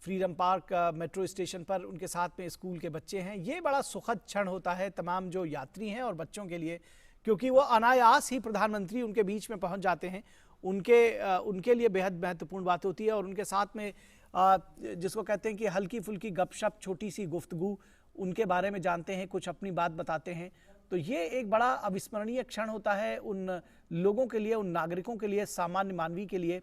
Freedom park metro station पर उनके साथ में स्कूल के बच्चे हैं। ये बड़ा सुखद क्षण होता है तमाम जो यात्री हैं और बच्चों के लिए, क्योंकि वो अनायास ही प्रधानमंत्री उनके बीच में पहुंच जाते हैं। उनके लिए बेहद महत्वपूर्ण बात होती है और उनके साथ में जिसको कहते हैं कि हल्की फुल्की गपशप, छोटी सी गुफ्तगू, उनके बारे में जानते हैं, कुछ अपनी बात बताते हैं। तो ये एक बड़ा अविस्मरणीय क्षण होता है उन लोगों के लिए, उन नागरिकों के लिए, सामान्य मानवी के लिए,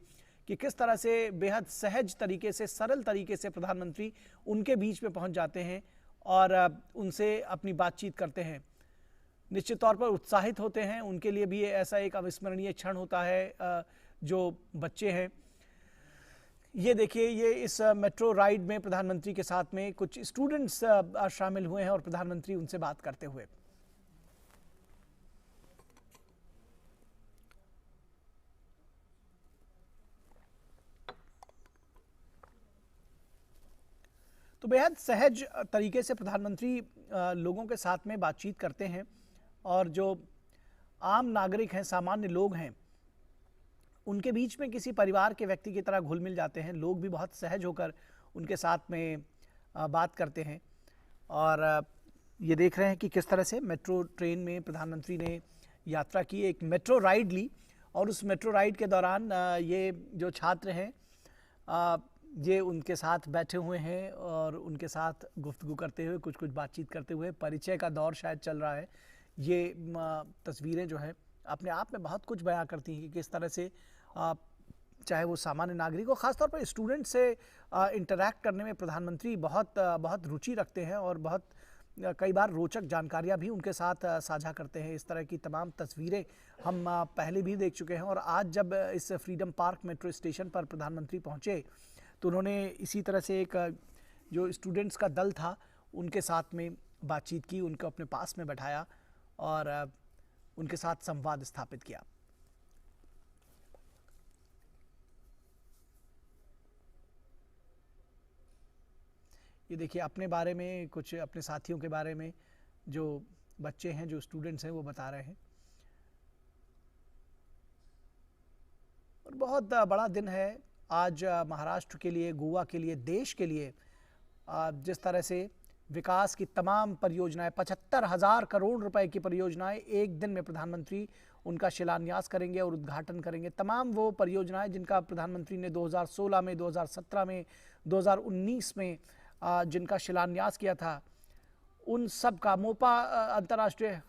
कि किस तरह से बेहद सहज तरीके से, सरल तरीके से प्रधानमंत्री उनके बीच में पहुंच जाते हैं और उनसे अपनी बातचीत करते हैं। निश्चित तौर पर उत्साहित होते हैं। उनके लिए भी ऐसा एक अविस्मरणीय क्षण होता है। जो बच्चे हैं, ये देखिए, ये इस मेट्रो राइड में प्रधानमंत्री के साथ में कुछ स्टूडेंट्स शामिल हुए हैं और प्रधानमंत्री उनसे बात करते हुए। तो बेहद सहज तरीके से प्रधानमंत्री लोगों के साथ में बातचीत करते हैं और जो आम नागरिक हैं, सामान्य लोग हैं, उनके बीच में किसी परिवार के व्यक्ति की तरह घुल मिल जाते हैं। लोग भी बहुत सहज होकर उनके साथ में बात करते हैं। और ये देख रहे हैं कि किस तरह से मेट्रो ट्रेन में प्रधानमंत्री ने यात्रा की, एक मेट्रो राइड ली और उस मेट्रो राइड के दौरान ये जो छात्र हैं ये उनके साथ बैठे हुए हैं और उनके साथ गुफ्तगू करते हुए, कुछ कुछ बातचीत करते हुए, परिचय का दौर शायद चल रहा है। ये तस्वीरें जो है अपने आप में बहुत कुछ बयां करती हैं कि किस तरह से चाहे वो सामान्य नागरिक हो, खासतौर पर स्टूडेंट से इंटरैक्ट करने में प्रधानमंत्री बहुत रुचि रखते हैं और बहुत कई बार रोचक जानकारियां भी उनके साथ साझा करते हैं। इस तरह की तमाम तस्वीरें हम पहले भी देख चुके हैं और आज जब इस फ्रीडम पार्क मेट्रो स्टेशन पर प्रधानमंत्री पहुंचे तो उन्होंने इसी तरह से एक जो स्टूडेंट्स का दल था उनके साथ में बातचीत की, उनको अपने पास में बैठाया और उनके साथ संवाद स्थापित किया। ये देखिए, अपने बारे में, कुछ अपने साथियों के बारे में जो बच्चे हैं, जो स्टूडेंट्स हैं, वो बता रहे हैं। और बहुत बड़ा दिन है आज महाराष्ट्र के लिए, गोवा के लिए, देश के लिए। जिस तरह से विकास की तमाम परियोजनाएं, 75,000 करोड़ रुपए की परियोजनाएं एक दिन में प्रधानमंत्री उनका शिलान्यास करेंगे और उद्घाटन करेंगे। तमाम वो परियोजनाएं जिनका प्रधानमंत्री ने 2016 में, 2017 में, 2019 में जिनका शिलान्यास किया था, उन सब का मोपा अंतर्राष्ट्रीय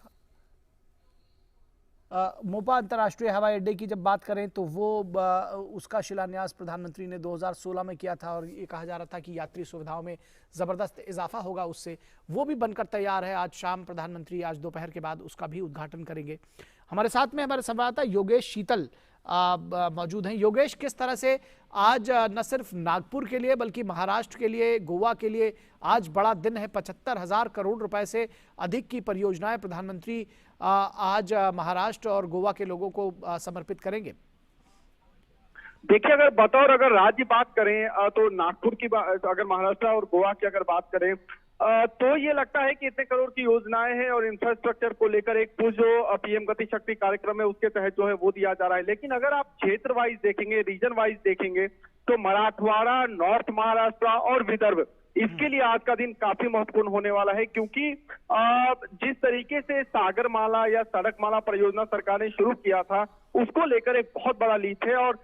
हवाई अड्डे की जब बात करें तो वो उसका शिलान्यास प्रधानमंत्री ने 2016 में किया था और ये कहा जा रहा था कि यात्री सुविधाओं में ज़बरदस्त इजाफा होगा उससे। वो भी बनकर तैयार है। आज शाम प्रधानमंत्री, आज दोपहर के बाद उसका भी उद्घाटन करेंगे। हमारे साथ में हमारे संवाददाता योगेश शीतल मौजूद हैं। योगेश, किस तरह से आज न सिर्फ नागपुर के लिए बल्कि महाराष्ट्र के लिए, गोवा के लिए आज बड़ा दिन है। 75,000 करोड़ रुपए से अधिक की परियोजनाएं प्रधानमंत्री आज महाराष्ट्र और गोवा के लोगों को समर्पित करेंगे। देखिए, अगर राज्य बात करें तो नागपुर की बात, अगर महाराष्ट्र और गोवा की अगर बात करें तो ये लगता है कि इतने करोड़ की योजनाएं हैं और इंफ्रास्ट्रक्चर को लेकर एक पुश जो पीएम गति शक्ति कार्यक्रम है उसके तहत जो है वो दिया जा रहा है। लेकिन अगर आप क्षेत्र वाइज देखेंगे, रीजन वाइज देखेंगे तो मराठवाड़ा, नॉर्थ महाराष्ट्र और विदर्भ, इसके लिए आज का दिन काफी महत्वपूर्ण होने वाला है, क्योंकि जिस तरीके से सागरमाला या सड़कमाला परियोजना सरकार ने शुरू किया था उसको लेकर एक बहुत बड़ा लीप है। और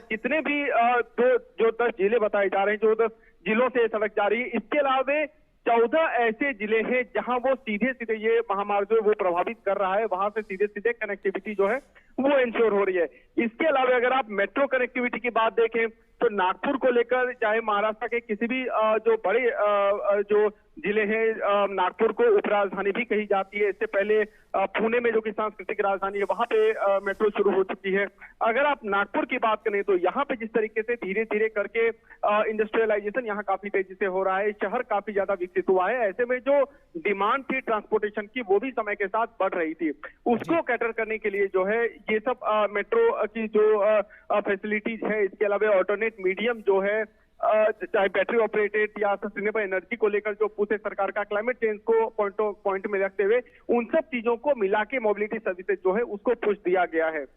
जितने भी जो 10 जिले बताए जा रहे हैं, जो 10 जिलों से सड़क जा रही है, इसके अलावा 14 ऐसे जिले हैं जहां वो सीधे सीधे ये महामार्ग जो है वो प्रभावित कर रहा है, वहां से सीधे सीधे कनेक्टिविटी जो है वो इंश्योर हो रही है। इसके अलावा अगर आप मेट्रो कनेक्टिविटी की बात देखें तो नागपुर को लेकर, चाहे महाराष्ट्र के किसी भी जो बड़े जो जिले हैं, नागपुर को उपराजधानी भी कही जाती है। इससे पहले पुणे में जो कि सांस्कृतिक राजधानी है, वहां पे मेट्रो शुरू हो चुकी है। अगर आप नागपुर की बात करें तो यहाँ पे जिस तरीके से धीरे धीरे करके इंडस्ट्रियलाइजेशन यहाँ काफी तेजी से हो रहा है, शहर काफी ज्यादा विकसित हुआ है, ऐसे में जो डिमांड थी ट्रांसपोर्टेशन की वो भी समय के साथ बढ़ रही थी। उसको कैटर करने के लिए जो है ये सब मेट्रो की जो फैसिलिटीज है, इसके अलावा ऑल्टरनेट मीडियम जो है, चाहे बैटरी ऑपरेटेड या सस्टेनेबल एनर्जी को लेकर जो पूरे सरकार का क्लाइमेट चेंज को पॉइंट में रखते हुए उन सब चीजों को मिला के मोबिलिटी सर्विसेज जो है उसको पुश दिया गया है।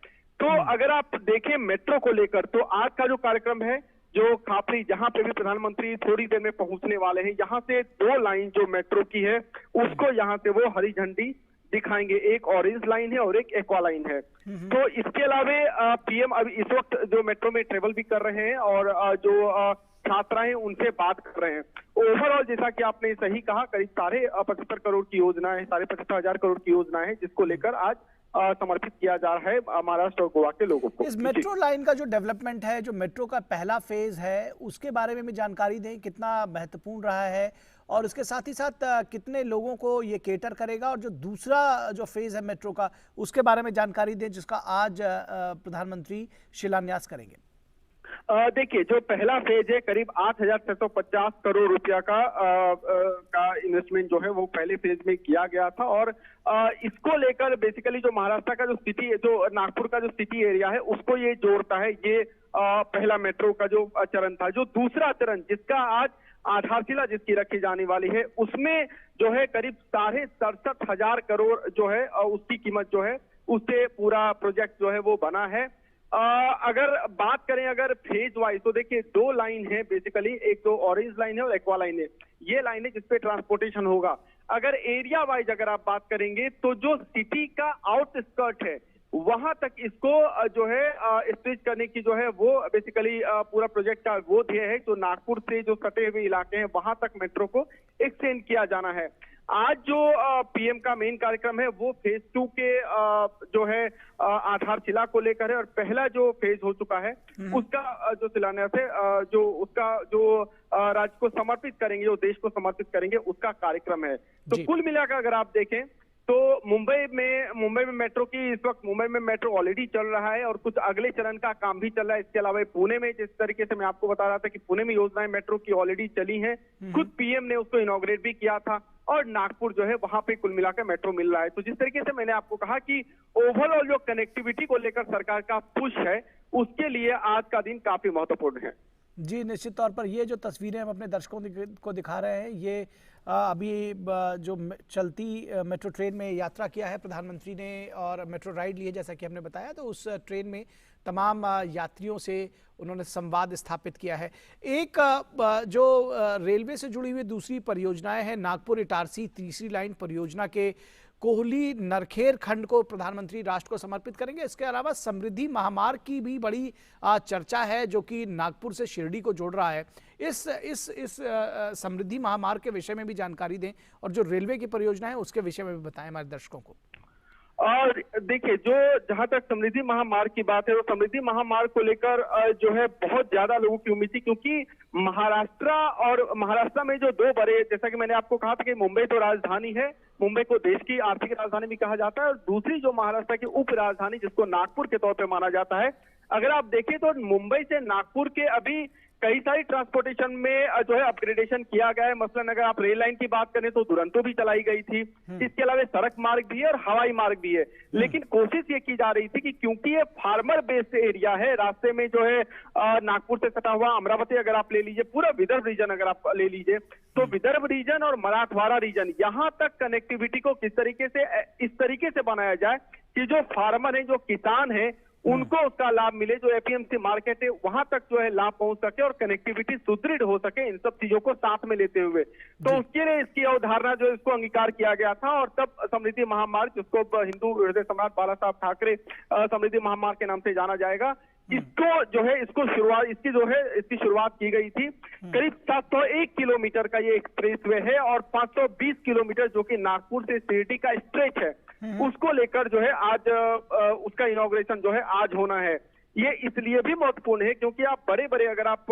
तो अगर आप देखें मेट्रो को लेकर तो आज का जो कार्यक्रम है जो खापरी, जहां पे भी प्रधानमंत्री थोड़ी देर में पहुंचने वाले हैं, यहाँ से 2 लाइन जो मेट्रो की है उसको यहाँ से वो हरी झंडी दिखाएंगे। एक ऑरेंज लाइन है और एक एक्वा लाइन है। तो इसके अलावा पीएम अभी इस वक्त जो मेट्रो में ट्रेवल भी कर रहे हैं और जो छात्राएं उनसे बात कर रहे हैं। ओवरऑल जैसा कि आपने सही कहा, करीब 75 करोड़ की योजना है, 75,500 करोड़ की योजना है, जिसको लेकर आज समर्पित किया जा रहा है महाराष्ट्र और गोवा के लोगों को। इस मेट्रो लाइन का जो डेवलपमेंट है, जो मेट्रो का पहला फेज है, उसके बारे में भी जानकारी दें, कितना महत्वपूर्ण रहा है और उसके साथ ही साथ कितने लोगों को ये केटर करेगा, और जो दूसरा जो फेज है मेट्रो का उसके बारे में जानकारी दें, जिसका आज प्रधानमंत्री शिलान्यास करेंगे। देखिए, जो पहला फेज है करीब 8,650 करोड़ रुपया का इन्वेस्टमेंट जो है वो पहले फेज में किया गया था, और इसको लेकर बेसिकली जो महाराष्ट्र का जो सिटी, जो नागपुर का जो सिटी एरिया है उसको ये जोड़ता है। ये पहला मेट्रो का जो चरण था। जो दूसरा चरण जिसका आज आधारशिला जिसकी रखी जाने वाली है, उसमें जो है करीब 67,500 करोड़ जो है उसकी कीमत जो है, उससे पूरा प्रोजेक्ट जो है वो बना है। अगर बात करें अगर फेज वाइज, तो देखिए 2 लाइन है बेसिकली, एक तो ऑरेंज लाइन है और एक्वा लाइन है। ये लाइन है जिसपे ट्रांसपोर्टेशन होगा। अगर एरिया वाइज अगर आप बात करेंगे तो जो सिटी का आउटस्कर्ट है वहां तक इसको जो है स्ट्रेच करने की जो है वो बेसिकली पूरा प्रोजेक्ट का वो ध्येय है। जो नागपुर से जो सटे हुए इलाके हैं वहां तक मेट्रो को एक्सटेंड किया जाना है। आज जो पीएम का मेन कार्यक्रम है वो फेज 2 के जो है आधारशिला को लेकर है, और पहला जो फेज हो चुका है उसका जो शिलान्यास है, जो उसका जो राज्य को समर्पित करेंगे, जो देश को समर्पित करेंगे, उसका कार्यक्रम है। तो कुल मिलाकर अगर आप देखें तो मुंबई में मेट्रो की इस वक्त मुंबई में मेट्रो ऑलरेडी चल रहा है और कुछ अगले चरण का काम भी चल रहा है। इसके अलावा पुणे में, जिस तरीके से मैं आपको बता रहा था कि पुणे में योजनाएं मेट्रो की ऑलरेडी चली हैं, खुद पीएम ने उसको इनॉग्रेट भी किया था, और नागपुर जो है वहां पे कुल मिलाकर मेट्रो मिल रहा है। तो जिस तरीके से मैंने आपको कहा कि ओवरऑल जो कनेक्टिविटी को लेकर सरकार का पुश है, उसके लिए आज का दिन काफी महत्वपूर्ण है। जी, निश्चित तौर पर ये जो तस्वीरें हम अपने दर्शकों को दिखा रहे हैं, ये अभी जो चलती मेट्रो ट्रेन में यात्रा किया है प्रधानमंत्री ने और मेट्रो राइड ली है, जैसा कि हमने बताया, तो उस ट्रेन में तमाम यात्रियों से उन्होंने संवाद स्थापित किया है। एक जो रेलवे से जुड़ी हुई दूसरी परियोजनाएं हैं, नागपुर इटारसी तीसरी लाइन परियोजना के कोहली नरखेर खंड को प्रधानमंत्री राष्ट्र को समर्पित करेंगे। इसके अलावा समृद्धि महामार्ग की भी बड़ी चर्चा है, जो कि नागपुर से शिरडी को जोड़ रहा है। इस समृद्धि महामार्ग के विषय में भी जानकारी दें, और जो रेलवे की परियोजना है उसके विषय में भी बताएं हमारे दर्शकों को। और देखिए, जो जहां तक समृद्धि महामार्ग की बात है, तो समृद्धि महामार्ग को लेकर जो है बहुत ज्यादा लोगों की उम्मीद थी, क्योंकि महाराष्ट्र में जो 2 बड़े, जैसा कि मैंने आपको कहा था कि मुंबई तो राजधानी है, मुंबई को देश की आर्थिक राजधानी भी कहा जाता है, और दूसरी जो महाराष्ट्र की उप राजधानी जिसको नागपुर के तौर पर माना जाता है, अगर आप देखें तो मुंबई से नागपुर के अभी कई सारी ट्रांसपोर्टेशन में जो है अपग्रेडेशन किया गया है। मसलन अगर आप रेल लाइन की बात करें तो दुरंतो भी चलाई गई थी, इसके अलावा सड़क मार्ग भी है और हवाई मार्ग भी है। लेकिन कोशिश ये की जा रही थी कि क्योंकि ये फार्मर बेस्ड एरिया है, रास्ते में जो है नागपुर से सटा हुआ अमरावती अगर आप ले लीजिए, पूरा विदर्भ रीजन अगर आप ले लीजिए, तो विदर्भ रीजन और मराठवाड़ा रीजन, यहाँ तक कनेक्टिविटी को किस तरीके से इस तरीके से बनाया जाए कि जो फार्मर है, जो किसान है, उनको उसका लाभ मिले, जो एपीएमसी मार्केट है वहां तक जो है लाभ पहुंच सके और कनेक्टिविटी सुदृढ़ हो सके, इन सब चीजों को साथ में लेते हुए। तो उसके लिए इसकी अवधारणा जो इसको अंगीकार किया गया था, और तब समृद्धि महामार्ग, जिसको हिंदू हृदय सम्राट बाला साहब ठाकरे समृद्धि महामार्ग के नाम से जाना जाएगा, इसको जो है इसकी शुरुआत की गई थी। करीब 701 किलोमीटर का ये एक्सप्रेसवे है, और 520 किलोमीटर जो कि नागपुर से शिरडी का स्ट्रेच है, उसको लेकर जो है आज उसका इनॉग्रेशन जो है आज होना है। ये इसलिए भी महत्वपूर्ण है क्योंकि आप बड़े अगर आप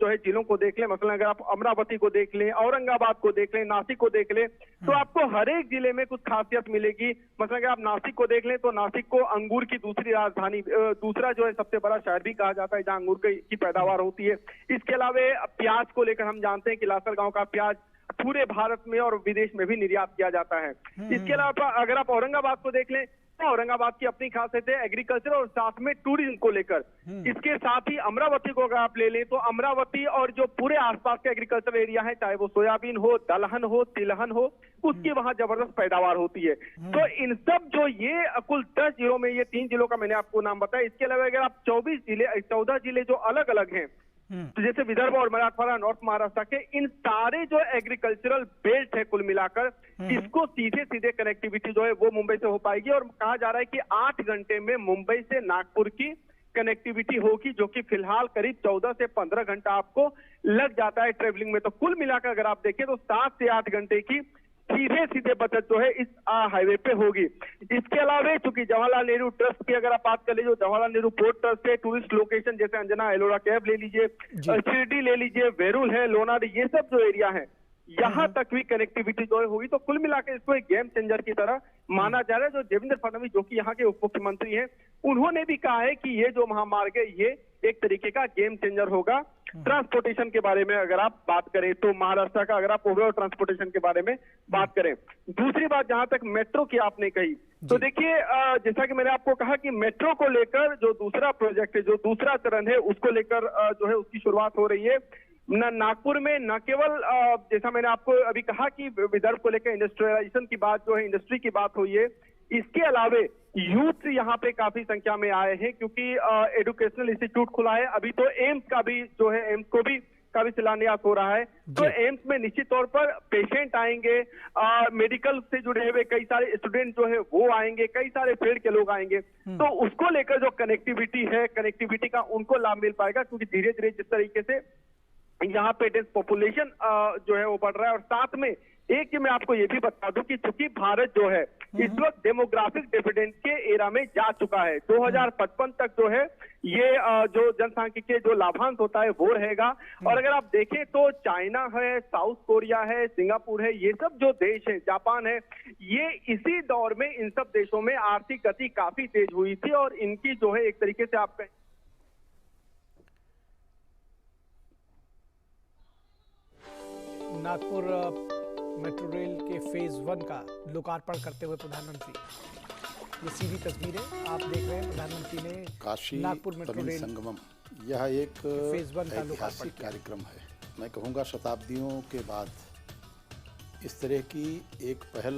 जो है जिलों को देख लें, मतलब अगर आप अमरावती को देख लें, औरंगाबाद को देख लें, नासिक को देख लें, तो आपको हर एक जिले में कुछ खासियत मिलेगी। मतलब अगर आप नासिक को देख लें तो नासिक को अंगूर की दूसरी राजधानी, दूसरा जो है सबसे बड़ा शहर भी कहा जाता है जहां अंगूर की पैदावार होती है। इसके अलावा प्याज को लेकर हम जानते हैं कि लासलगांव का प्याज पूरे भारत में और विदेश में भी निर्यात किया जाता है। इसके अलावा अगर आप औरंगाबाद को देख लें तो औरंगाबाद की अपनी खासियत है एग्रीकल्चर और साथ में टूरिज्म को लेकर। इसके साथ ही अमरावती को अगर आप ले लें तो अमरावती और जो पूरे आसपास के एग्रीकल्चर एरिया है, चाहे वो सोयाबीन हो, दलहन हो, तिलहन हो, उसकी वहां जबरदस्त पैदावार होती है। तो इन सब जो ये कुल 10 जिलों में, ये 3 जिलों का मैंने आपको नाम बताया, इसके अलावा अगर आप 14 जिले जो अलग अलग हैं, तो जैसे विदर्भ और मराठवाड़ा, नॉर्थ महाराष्ट्र के इन सारे जो एग्रीकल्चरल बेल्ट है कुल मिलाकर, इसको सीधे सीधे कनेक्टिविटी जो है वो मुंबई से हो पाएगी। और कहा जा रहा है कि 8 घंटे में मुंबई से नागपुर की कनेक्टिविटी होगी, जो कि फिलहाल करीब 14 से 15 घंटा आपको लग जाता है ट्रेवलिंग में। तो कुल मिलाकर अगर आप देखें तो 7 से 8 घंटे की सीधे सीधे बचत जो है इस हाईवे पे होगी। इसके अलावा चूंकि जवाहरलाल नेहरू ट्रस्ट की अगर आप बात कर लीजिए, जवाहरलाल नेहरू पोर्ट ट्रस्ट है, टूरिस्ट लोकेशन जैसे अंजना एलोरा कैव ले लीजिए, शिरडी ले लीजिए, वेरूल है, लोनार, ये सब जो एरिया है यहां तक भी कनेक्टिविटी जो है होगी। तो कुल मिलाकर इसको एक गेम चेंजर की तरह माना जा रहा है। जो देवेंद्र फडणवीस जो कि यहाँ के उप मुख्यमंत्री हैं, उन्होंने भी कहा है कि ये जो महामार्ग है ये एक तरीके का गेम चेंजर होगा। ट्रांसपोर्टेशन के बारे में अगर आप बात करें तो महाराष्ट्र का, अगर आप ओवरऑल ट्रांसपोर्टेशन के बारे में बात करें। दूसरी बात जहां तक मेट्रो की आपने कही, तो देखिए जैसा कि मैंने आपको कहा कि मेट्रो को लेकर जो दूसरा प्रोजेक्ट है, जो दूसरा चरण है, उसको लेकर जो है उसकी शुरुआत हो रही है नागपुर में। न केवल जैसा मैंने आपको अभी कहा कि विदर्भ को लेकर इंडस्ट्रियलाइजेशन की बात जो है, इंडस्ट्री की बात हुई है, इसके अलावे यूथ यहाँ पे काफी संख्या में आए हैं क्योंकि एजुकेशनल इंस्टीट्यूट खुला है। अभी तो एम्स का भी जो है, एम्स को भी काफी शिलान्यास हो रहा है। तो एम्स में निश्चित तौर पर पेशेंट आएंगे, मेडिकल से जुड़े हुए कई सारे स्टूडेंट जो है वो आएंगे, कई सारे फील्ड के लोग आएंगे। तो उसको लेकर जो कनेक्टिविटी है, कनेक्टिविटी का उनको लाभ मिल पाएगा क्योंकि धीरे धीरे जिस तरीके से यहाँ पे डेंस पॉपुलेशन जो है वो बढ़ रहा है। और साथ में एक मैं आपको ये भी बता दूं कि चूंकि भारत जो है इस वक्त डेमोग्राफिक डिविडेंड के एरा में जा चुका है, 2055 तक जो है ये जो जनसांख्यिकीय जो लाभांश होता है वो रहेगा। और अगर आप देखें तो चाइना है, साउथ कोरिया है, सिंगापुर है, ये सब जो देश है, जापान है, ये इसी दौर में इन सब देशों में आर्थिक गति काफी तेज हुई थी और इनकी जो है एक तरीके से आप कहें नागपुर मेट्रो रेल के फेज 1 का लोकार्पण करते हुए प्रधानमंत्री, ये सीधी तस्वीरें आप देख रहे हैं। प्रधानमंत्री ने काशी नागपुर मेट्रो रेल संगमम, यह एक फेज 1 का ऐतिहासिक कार्यक्रम है। मैं कहूँगा शताब्दियों के बाद इस तरह की एक पहल